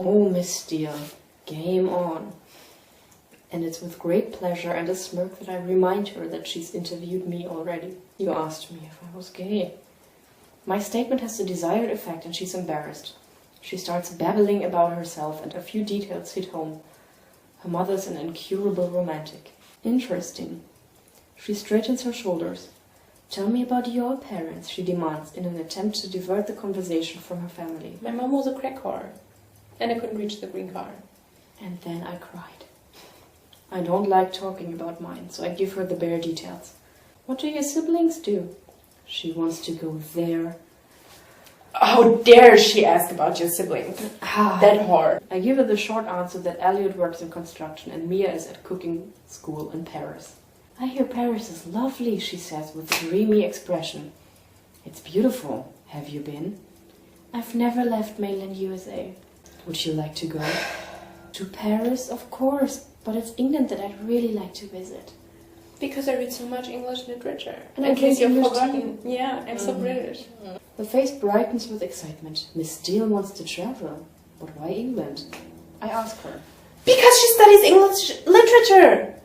Oh, Miss Steele, game on. And it's with great pleasure and a smirk that I remind her that she's interviewed me already. You asked me if I was gay. My statement has the desired effect and she's embarrassed. She starts babbling about herself and a few details hit home. Her mother's an incurable romantic. Interesting. She straightens her shoulders. Tell me about your parents, she demands, in an attempt to divert the conversation from her family. My mom was a crack whore, and I couldn't reach the green card. And then I cried. I don't like talking about mine, so I give her the bare details. What do your siblings do? She wants to go there. How dare she ask about your siblings? That whore. I give her the short answer that Elliot works in construction and Mia is at cooking school in Paris. I hear Paris is lovely, she says with a dreamy expression. It's beautiful. Have you been? I've never left mainland USA. Would you like to go? To Paris, of course, but it's England that I'd really like to visit. Because I read so much English literature. And in case you've English forgotten. Yeah, I'm so British. The face brightens with excitement. Miss Steele wants to travel. But why England? I ask her. Because she studies English literature!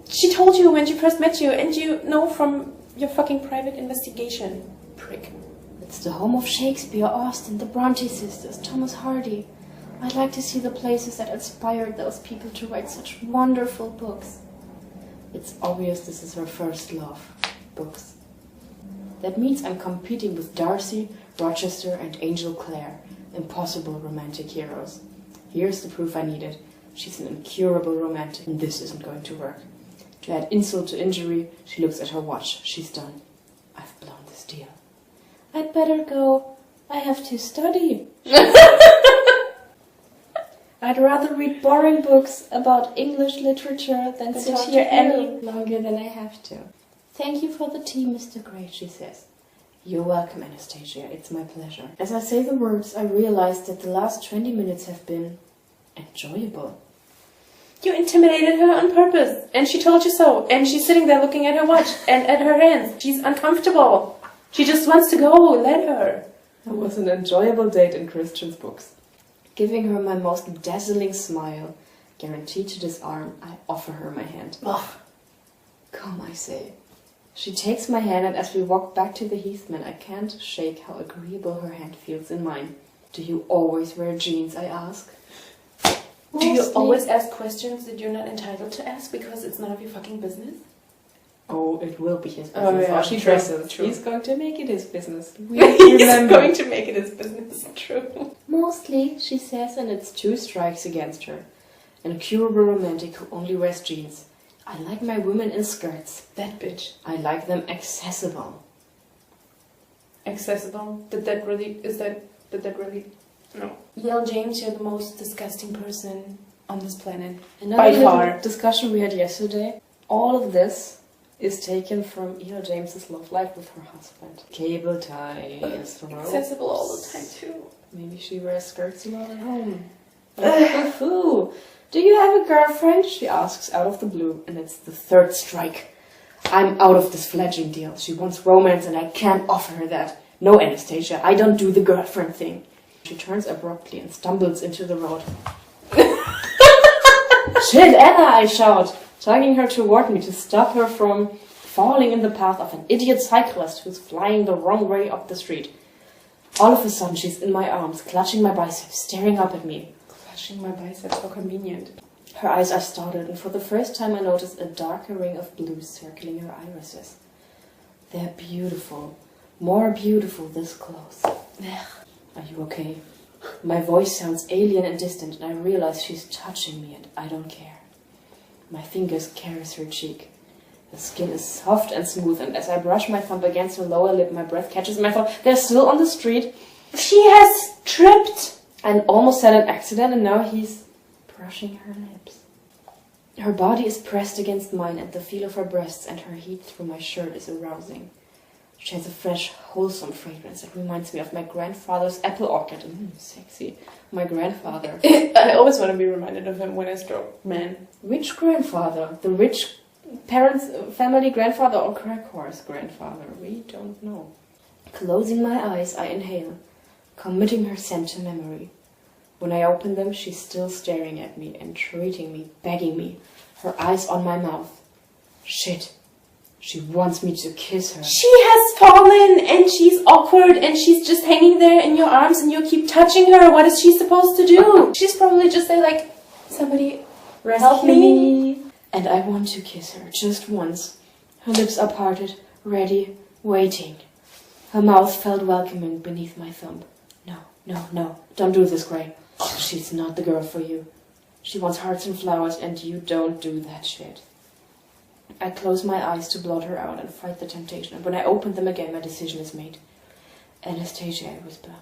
She told you when she first met you, and you know from your fucking private investigation. Prick. It's the home of Shakespeare, Austen, the Bronte sisters, Thomas Hardy. I'd like to see the places that inspired those people to write such wonderful books. It's obvious this is her first love. Books. That means I'm competing with Darcy, Rochester, and Angel Clare. Impossible romantic heroes. Here's the proof I needed. She's an incurable romantic, and this isn't going to work. To add insult to injury, she looks at her watch. She's done. I've blown this deal. I'd better go. I have to study. I'd rather read boring books about English literature than sit here any longer than I have to. Thank you for the tea, Mr. Gray, she says. You're welcome, Anastasia. It's my pleasure. As I say the words, I realize that the last 20 minutes have been enjoyable. You intimidated her on purpose, and she told you so, and she's sitting there looking at her watch and at her hands. She's uncomfortable. She just wants to go. Let her. It was an enjoyable date in Christian's books. Giving her my most dazzling smile, guaranteed to disarm, I offer her my hand. Ugh. Come, I say. She takes my hand, and as we walk back to the Heathman, I can't shake how agreeable her hand feels in mine. Do you always wear jeans, I ask? Do you always ask questions that you're not entitled to ask because it's none of your fucking business? Oh, it will be his business. Oh, yeah, How she true, dresses. true. He's going to make it his business. He's going to make it his business. True. Mostly, she says, and it's 2 strikes against her. An incurable romantic who only wears jeans. I like my women in skirts. That bitch. I like them accessible. Accessible? Did that really... No. Yell James, you're the most disgusting person on this planet. Another By little far. discussion we had yesterday. All of this is taken from E.L. James's love life with her husband. Cable ties, ropes. Accessible all the time too. Maybe she wears skirts a lot at home. Foo! Do you have a girlfriend? She asks out of the blue, and it's the 3rd strike. I'm out of this fledgling deal. She wants romance, and I can't offer her that. No, Anastasia, I don't do the girlfriend thing. She turns abruptly and stumbles into the road. Shit, Anna, I shout, tugging her toward me to stop her from falling in the path of an idiot cyclist who's flying the wrong way up the street. All of a sudden, she's in my arms, clutching my biceps, staring up at me. Clutching my biceps, how convenient. Her eyes are startled, and for the first time I notice a darker ring of blue circling her irises. They're beautiful. More beautiful this close. Are you okay? My voice sounds alien and distant, and I realize she's touching me, and I don't care. My fingers caress her cheek. The skin is soft and smooth, and as I brush my thumb against her lower lip, my breath catches my thought. They're still on the street. She has tripped! And almost had an accident, and now he's brushing her lips. Her body is pressed against mine, and the feel of her breasts and her heat through my shirt is arousing. She has a fresh, wholesome fragrance that reminds me of my grandfather's apple orchid. Sexy. My grandfather. I always want to be reminded of him when I stroke men. Which grandfather? The rich family grandfather or crack horse grandfather? We don't know. Closing my eyes, I inhale, committing her scent to memory. When I open them, she's still staring at me, entreating me, begging me, her eyes on my mouth. Shit. She wants me to kiss her. She has fallen and she's awkward and she's just hanging there in your arms and you keep touching her. What is she supposed to do? She's probably just say like, somebody help me. And I want to kiss her just once. Her lips are parted, ready, waiting. Her mouth felt welcoming beneath my thumb. No, no, no. Don't do this, Gray. She's not the girl for you. She wants hearts and flowers and you don't do that shit. I close my eyes to blot her out and fight the temptation, and when I open them again, my decision is made. Anastasia, I whisper,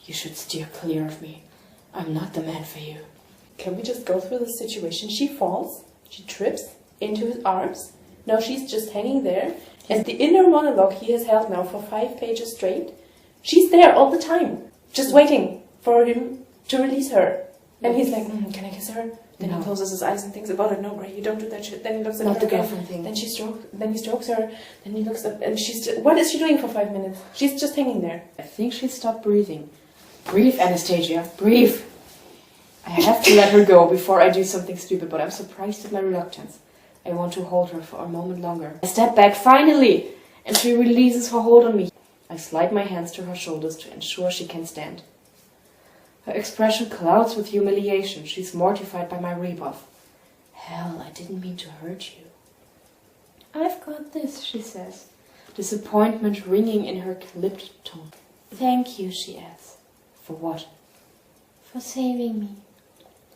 you should steer clear of me. I'm not the man for you. Can we just go through the situation? She falls, she trips into his arms. Now she's just hanging there. And the inner monologue he has held now for 5 pages straight, she's there all the time, just waiting for him to release her. And he's like, can I kiss her? Then he closes his eyes and thinks about it. No, Gray, you don't do that shit. Then he looks at Not her the again. girlfriend thing. Then he strokes her. Then he looks up and what is she doing for 5 minutes? She's just hanging there. I think she stopped breathing. Breathe, Anastasia, breathe. I have to let her go before I do something stupid, but I'm surprised at my reluctance. I want to hold her for a moment longer. I step back, finally, and she releases her hold on me. I slide my hands to her shoulders to ensure she can stand. Her expression clouds with humiliation. She's mortified by my rebuff. Hell, I didn't mean to hurt you. I've got this, she says, disappointment ringing in her clipped tone. Thank you, she adds. For what? For saving me.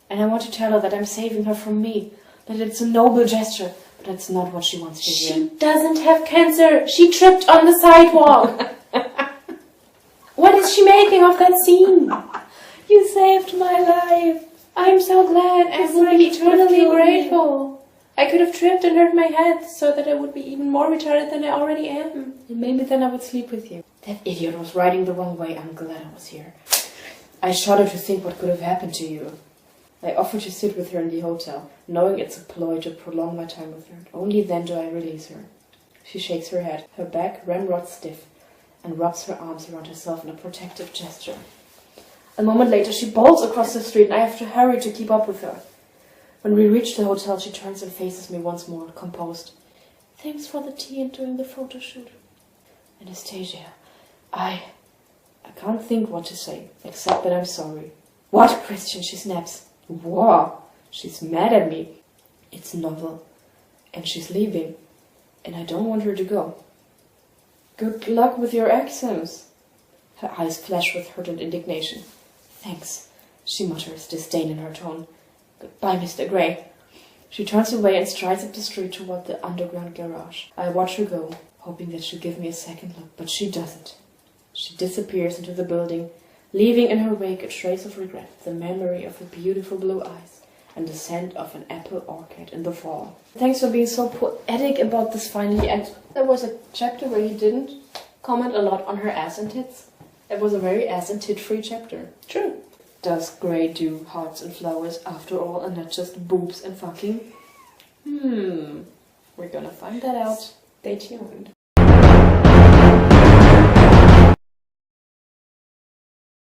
And I want to tell her that I'm saving her from me, that it's a noble gesture, but that's not what she wants to hear. She doesn't have cancer. She tripped on the sidewalk. What is she making of that scene? You saved my life. I'm so glad. I will be eternally grateful. I could have tripped and hurt my head so that I would be even more retarded than I already am. And maybe then I would sleep with you. That idiot was riding the wrong way. I'm glad I was here. I shudder to think what could have happened to you. I offer to sit with her in the hotel, knowing it's a ploy to prolong my time with her. Only then do I release her. She shakes her head, her back ramrod stiff, and rubs her arms around herself in a protective gesture. A moment later, she bolts across the street, and I have to hurry to keep up with her. When we reach the hotel, she turns and faces me once more, composed. Thanks for the tea and doing the photo shoot. Anastasia, I can't think what to say, except that I'm sorry. What, Christian? She snaps. Wow, she's mad at me. It's novel. And she's leaving. And I don't want her to go. Good luck with your exams. Her eyes flash with hurt and indignation. Thanks, she mutters, disdain in her tone. Goodbye, Mr. Gray. She turns away and strides up the street toward the underground garage. I watch her go, hoping that she'll give me a second look, but she doesn't. She disappears into the building, leaving in her wake a trace of regret, the memory of her beautiful blue eyes, and the scent of an apple orchard in the fall. Thanks for being so poetic about this finally. And there was a chapter where he didn't comment a lot on her ass and tits. It was a very ass and tit-free chapter. True. Does Gray do hearts and flowers after all, and not just boobs and fucking? We're gonna find that out. Stay tuned.